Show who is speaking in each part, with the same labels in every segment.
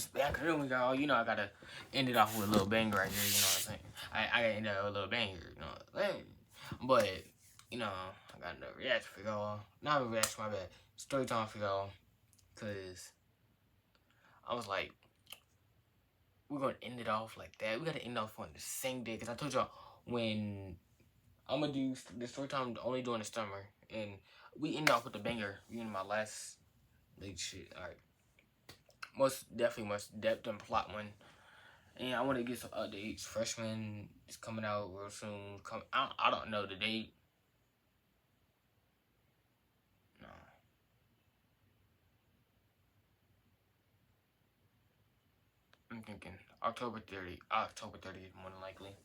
Speaker 1: back then we got, I gotta end it off with a little banger right here, you know what I'm saying? I gotta end it with a little banger, you know what I'm saying? But, I got another reaction for y'all. Not a reaction, my bad. Story time for y'all. Cause I was like, we're gonna end it off like that. We gotta end off on the same day. Cause I told y'all when I'm gonna do the story time only during the summer. And we end off with the banger, my last like shit. Alright. Most definitely most depth and plot one. And I want to get some updates. Freshman is coming out real soon. I don't know the date. No. I'm thinking October 30th. October 30th, more than likely.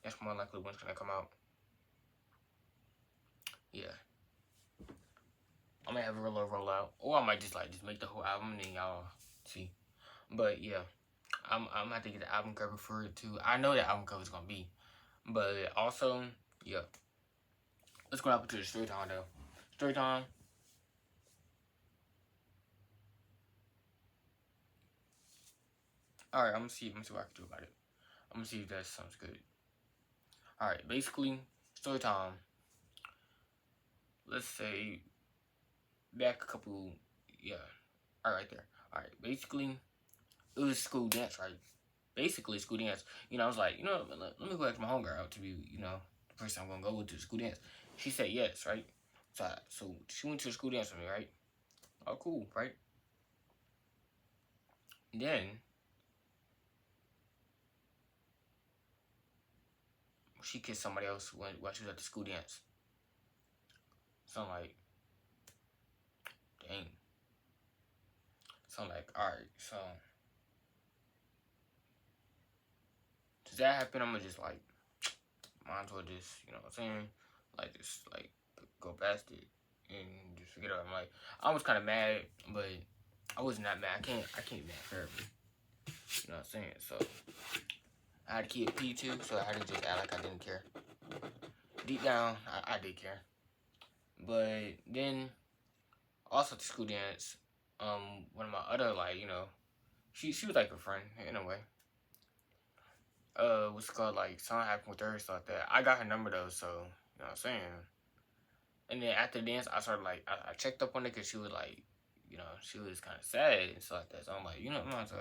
Speaker 1: That's more likely when it's going to come out. Yeah. I might have a real rollout. Or I might just make the whole album and then y'all see. But yeah. I'm going to have to get the album cover for it too. I know the album cover is going to be. But also, yeah. Let's go up to the story time though. Story time. Alright, I'm gonna see what I can do about it. I'm gonna see if that sounds good. Alright, basically, story time. Let's say back a couple, yeah. Alright, right there. Alright, basically, it was school dance, right? Basically, school dance. I was like, let me go ask my homegirl out to be, the person I'm gonna go with to the school dance. She said yes, right? So she went to the school dance with me, right? Oh, cool, right? Then she kissed somebody else while she was at the school dance. So I'm like, dang. So I'm like, alright, so does that happen? I'm gonna just might as well just, you know what I'm saying? Just go past it and just forget about it. I was kind of mad, but I was not mad. I can't be mad forever. You know what I'm saying? So I had to keep P too, so I had to just act like I didn't care. Deep down, I did care. But then also at the school dance, one of my other she was like a friend in a way. What's it called, something happened with her, stuff like that. I got her number though, so you know what I'm saying. And then after the dance, I started I checked up on it because she was she was kind of sad and stuff like that. So I'm like, I'm not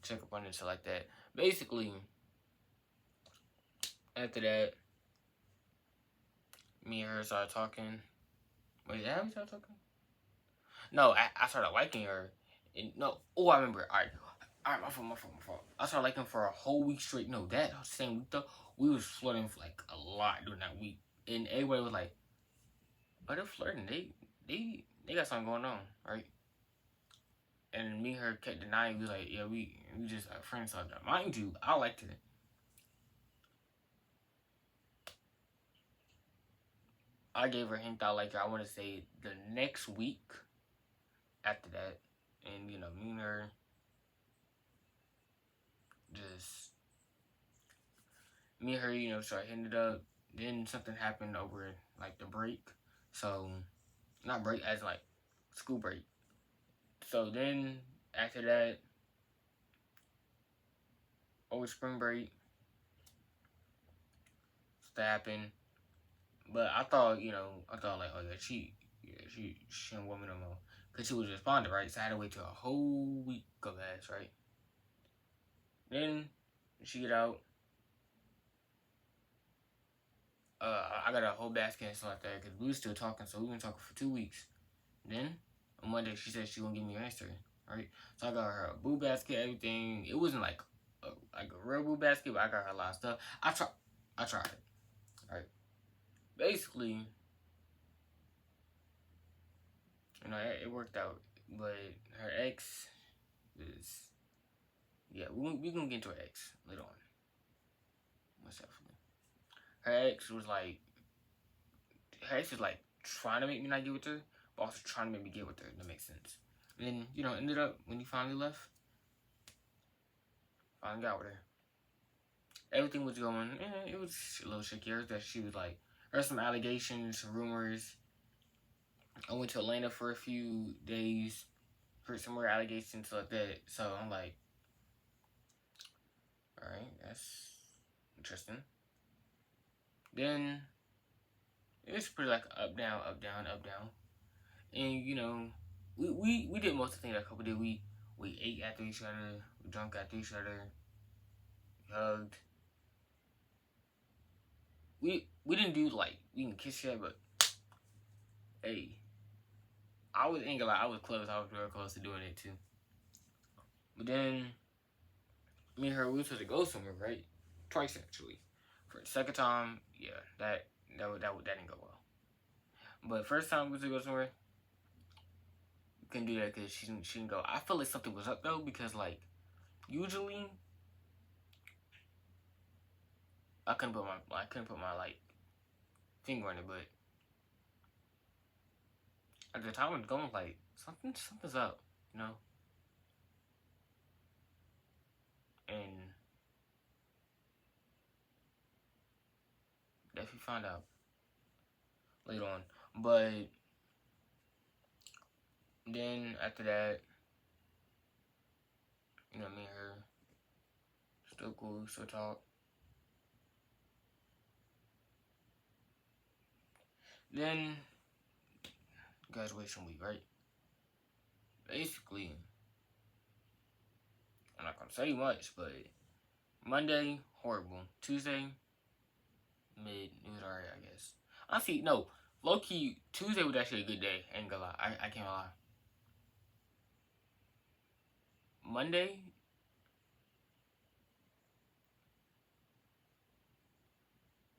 Speaker 1: check up on it and stuff like that. Basically, after that, me and her started talking. Wait, did we start talking? No, I started liking her. And no, oh, I remember. All right, my fault. I started liking her for a whole week straight. No, that same week though, we was flirting for a lot during that week, and everybody was like, "Oh, they're flirting. They got something going on, right?" And me and her kept denying. We was like, "Yeah, we just friends like that." Mind you, I liked it. I gave her a hint. I like her. I want to say the next week after that, and me and her just started hitting it up. Then something happened over the break. So not break as school break. So then after that, over spring break, that happened. But I thought, oh yeah, she didn't want me no more. Cause she was responding, right? So I had to wait till a whole week go past, right? Then she get out. I got a whole basket and stuff like that because we were still talking, so we been talking for 2 weeks. Then on Monday she said she gonna give me an answer, right? So I got her a boo basket, everything. It wasn't like a real boo basket, but I got her a lot of stuff. I tried it, right? Basically, it worked out, but her ex is yeah. We gonna get into her ex later on. Most definitely. Her ex was her ex was trying to make me not get with her, but also trying to make me get with her. That makes sense. And then ended up when he finally left, finally got with her. Everything was going. It was a little shaky. That she was there's some allegations, rumors. I went to Atlanta for a few days. heard some more allegations like that. So I'm like, all right, that's interesting. Then it's pretty like up down, up down, up down, and we did most of the things that couple did. We ate after each other, we drunk after each other, we hugged. We didn't do like we can kiss yet, but hey, I was ain't gonna lie, I was close. I was real close to doing it too. But then me and her we were supposed to go somewhere, right? Twice actually. For the second time, yeah, that didn't go well. But first time we was to go somewhere, we couldn't do that because she didn't go. I feel like something was up though because like usually I couldn't put my like finger on it, but at the time I was going like something's up, you know, and definitely found out later on. But then after that, me and her still cool, still talk. Then graduation week, right? Basically, I'm not gonna say much, but Monday horrible. Tuesday mid, it was alright, I guess. Honestly, no, low key Tuesday was actually a good day. Ain't gonna lie, I can't lie. Monday,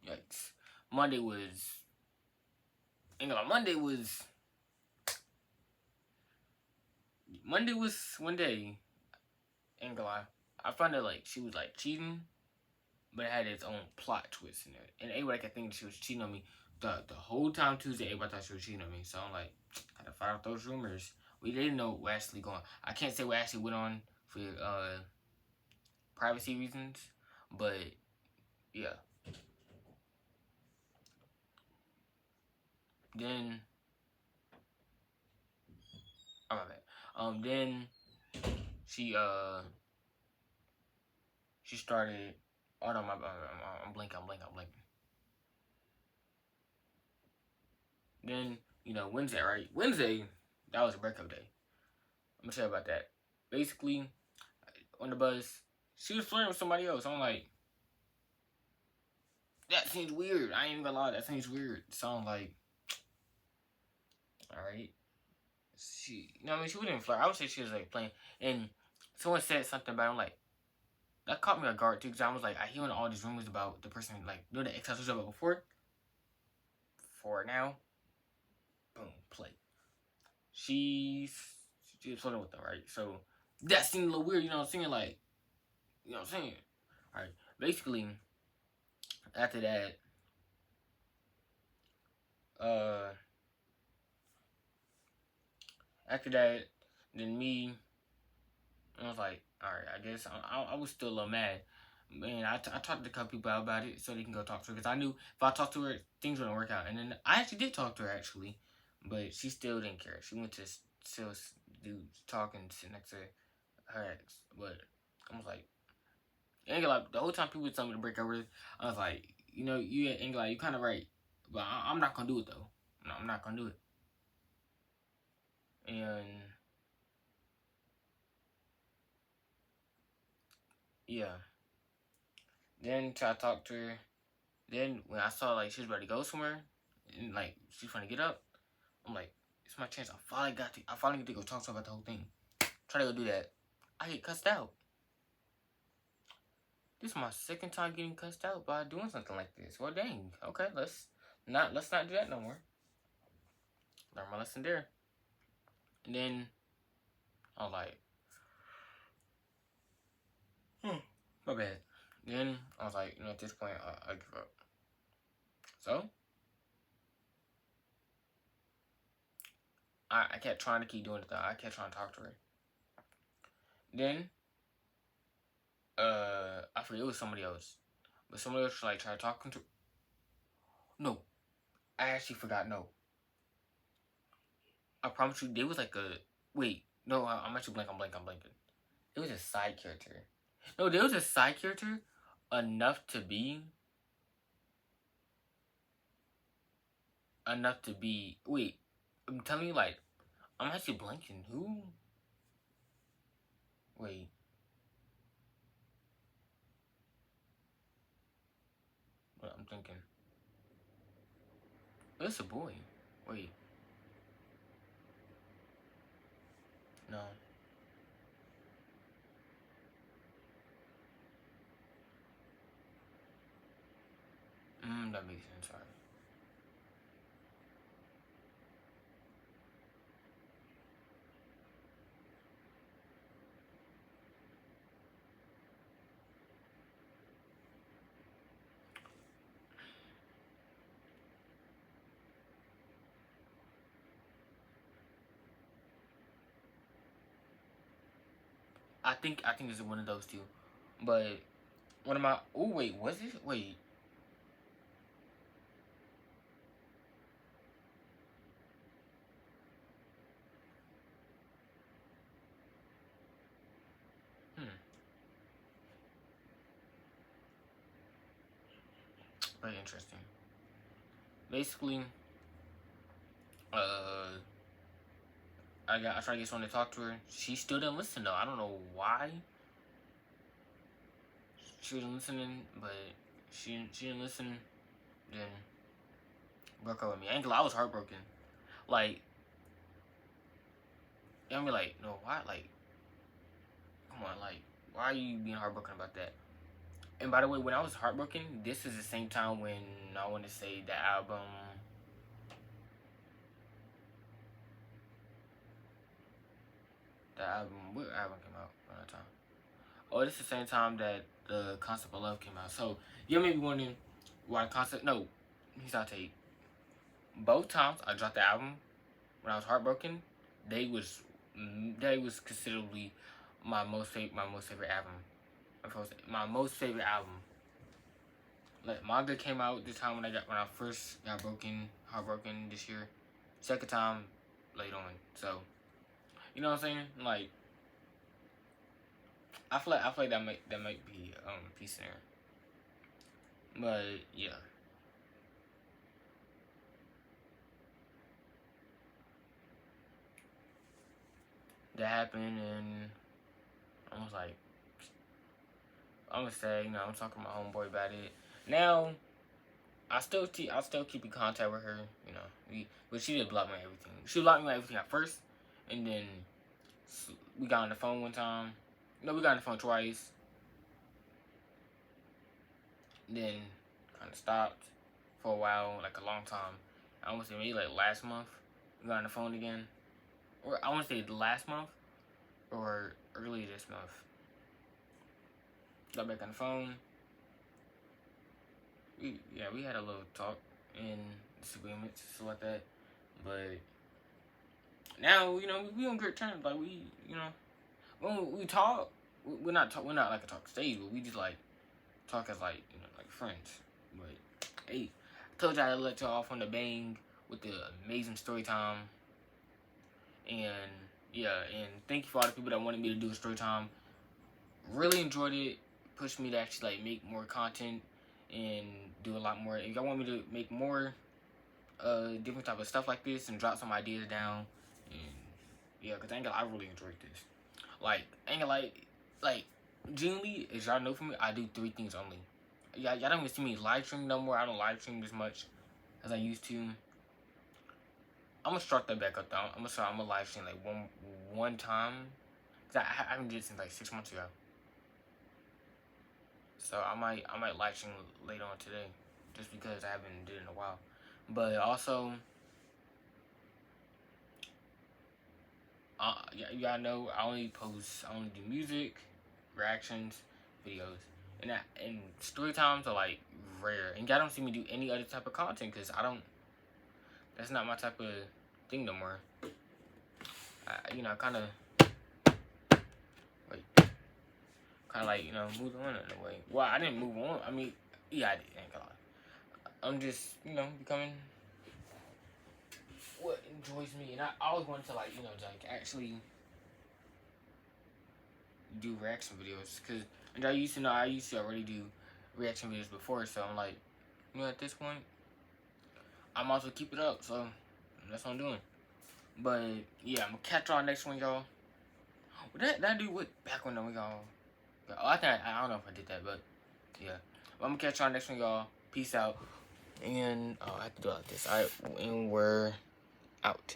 Speaker 1: yikes. Monday was, ain't gonna lie, Monday was one day. Ain't gonna lie, I found out like she was like cheating, but it had its own plot twist in it. And everybody could think she was cheating on me the whole time Tuesday. Everybody thought she was cheating on me. So I'm like, I had to fight out those rumors. We didn't know what actually going. I can't say what actually went on for privacy reasons, but yeah. Then, oh my bad. Then she she started. Oh no, I'm blinking. Then Wednesday, right? Wednesday, that was a breakup day. I'm gonna tell you about that. Basically, on the bus, she was flirting with somebody else. I'm like, that seems weird. I ain't even gonna lie, that seems weird. So I'm like, all right. She, she wouldn't flirt. I would say she was like playing. And someone said something about it. I'm like, that caught me off guard too, because I was like, I hearing all these rumors about the person, like, the ex I was about before. For now, boom, play. She was flirting with them, right? So that seemed a little weird, you know what I'm saying? Like, you know what I'm saying? All right. Basically, after that, uh, then me, I was like, all right, I guess I was still a little mad. Man, I talked to a couple people about it so they can go talk to her because I knew if I talked to her, things wouldn't work out. And then I actually did talk to her actually, but she still didn't care. She went to still do talking, sit next to her ex. But I was like, Angela, the whole time people told me to break up with, I was like, you Angela, you kind of right, but I'm not gonna do it though. No, I'm not gonna do it. And yeah, then I talked to her. Then when I saw like she was about to go somewhere, and like she's trying to get up, I'm like, it's my chance. I finally get to go talk to her about the whole thing. Try to go do that. I get cussed out. This is my second time getting cussed out by doing something like this. Well, dang. Okay, let's not do that no more. Learn my lesson there. And then I was like, my bad. Then I was like, at this point, I give up. So I kept trying to keep doing it though. I kept trying to talk to her. Then I forget it was somebody else, but somebody else like tried talking to. No, I actually forgot. No, I promise you, there was like a wait. No, I'm actually blank. I'm blank. I'm blanking. It was a side character. No, there was a side character enough to be. Wait, I'm telling you, like, I'm actually blanking. Who? Wait, what I'm thinking. It's a boy. Wait, no. That makes sense. Sorry. I think it's one of those two. But one of my. Oh wait, was it? Wait. Hmm. Very interesting. Basically, uh, I tried to get someone to talk to her. She still didn't listen though. I don't know why she wasn't listening, but she didn't listen. Then broke up with me. I was heartbroken. Like, I mean, like, no, why? Like, come on, like, why are you being heartbroken about that? And by the way, when I was heartbroken, this is the same time when I want to say the album. The album, what album came out around that time? Oh, this is the same time that the Concept of Love came out. So you may be wondering why Concept. No, he's not take. Both times I dropped the album when I was heartbroken, they was they was considerably my most favorite album. My most favorite album. Like Manga came out this time when I first got heartbroken this year. Second time late on. So you know what I'm saying? Like I feel like that might be peace there. But yeah, that happened and I was like, I'm gonna say, I'm talking to my homeboy about it. Now I still keep in contact with her, but she did block me on everything. She blocked me on everything at first, and then we got on the phone one time. No, we got on the phone twice. Then kind of stopped for a while, like a long time. I want to say maybe like last month we got on the phone again, or I want to say last month or early this month. Got back on the phone. We had a little talk and disagreements stuff like that, but now we on good terms. Like when we talk, we're not like a talk stage, but we just like talk as like like friends. But hey, I told y'all I let y'all off on the bang with the amazing story time, and yeah, and thank you for all the people that wanted me to do a story time. Really enjoyed it. Pushed me to actually like make more content and do a lot more. If y'all want me to make more different type of stuff like this and drop some ideas down, and yeah, cause I really enjoyed this. Like ain't gonna like genuinely, as y'all know from me, I do three things only. Y'all don't even see me live stream no more. I don't live stream as much as I used to. I'm gonna start that back up though. I'm gonna live stream like one time. Cause I haven't did it since like 6 months ago. So I might live stream later on today, just because I haven't did it in a while. But also, y'all know I only do music, reactions, videos, and story times are like rare. And y'all don't see me do any other type of content because I don't. That's not my type of thing no more. I kind of like like move on in a way. Well, I didn't move on. I mean, yeah, I did. Ain't gonna lie. I'm just becoming what enjoys me, and I always wanted to like actually do reaction videos, because I used to know I used to already do reaction videos before, so I'm like, you know, at this point, I might as well keep it up, so that's what I'm doing. But yeah, I'm gonna catch y'all next one, y'all. That do what back when we go. Oh, I think I don't know if I did that, but yeah. I'm gonna catch y'all next one, y'all. Peace out. And I have to do it like this. Alright, and we're out.